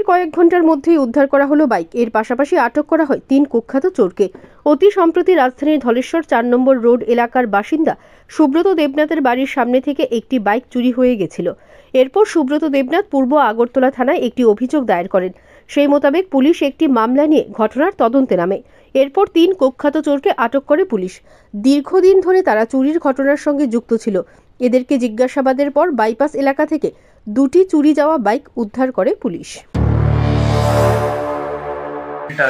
কয়েক ঘন্টার মধ্যেই উদ্ধার করা হলো বাইক। এর পাশাপাশি আটক করা হয় 3 কুখ্যাত চোরকে। অতি সম্প্রতি রাজধানীর ধলেশ্বর 4 নম্বর রোড এলাকার বাসিন্দা সুব্রত দেবনাথের বাড়ির সামনে থেকে একটি বাইক চুরি হয়ে গেছিল। এরপর সুব্রত দেবনাথ পূর্ব আগরতলা থানায় একটি অভিযোগ দায়ের করেন। সেই মোতাবেক পুলিশ একটি মামলা নিয়ে ঘটনার তদন্তে নামে। এরপর 3 কুখ্যাত চোরকে আটক করে পুলিশ। দীর্ঘদিন ধরে তারা চুরির ঘটনার সঙ্গে যুক্ত ছিল। এদেরকে জিজ্ঞাসাবাদের পর বাইপাস এলাকা থেকে 2টি চুরি যাওয়া বাইক উদ্ধার করে পুলিশ।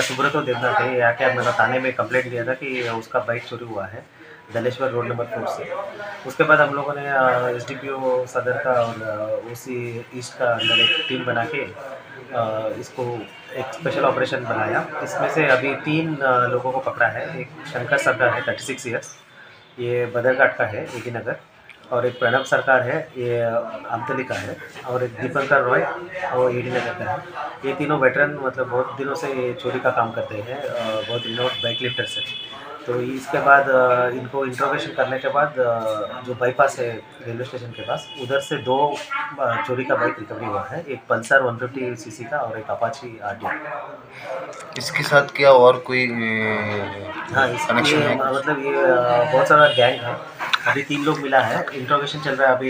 सुब्रत देवनाथ है, आके मेरा थाने में कंप्लेंट दिया था कि उसका बाइक चोरी हुआ है दलेश्वर रोड नंबर 4 से। उसके बाद हम लोगों ने एसडीपीओ सदर का और ओसी ईस्ट का अंदर एक टीम बना के इसको एक स्पेशल ऑपरेशन बनाया। इसमें से अभी 3 लोगों को पकड़ा है। एक शंकर सरकार है 36 ईयर्स, ये बदरघाट का है एटी नगर, और एक प्रणब सरकार है, ये आमतली का है, और एक दीपंकर रॉय और एडी नगर का है। ये तीनों वेटरन मतलब बहुत दिनों से ये चोरी का काम करते हैं, बहुत रिनोड बाइक लिफ्टर्स है। तो इसके बाद इनको इंट्रोगेशन करने के बाद जो बाईपास है रेलवे स्टेशन के पास, उधर से 2 चोरी का बाइक रिकवरी हुआ है, एक पल्सर 150 सीसी का और एक अपाची आरटीआर। इसके साथ क्या और कोई हाँ, कनेक्शन है? मतलब ये बहुत सारा गैंग है। अभी 3 लोग मिला है, इंट्रोगेशन चल रहा है अभी।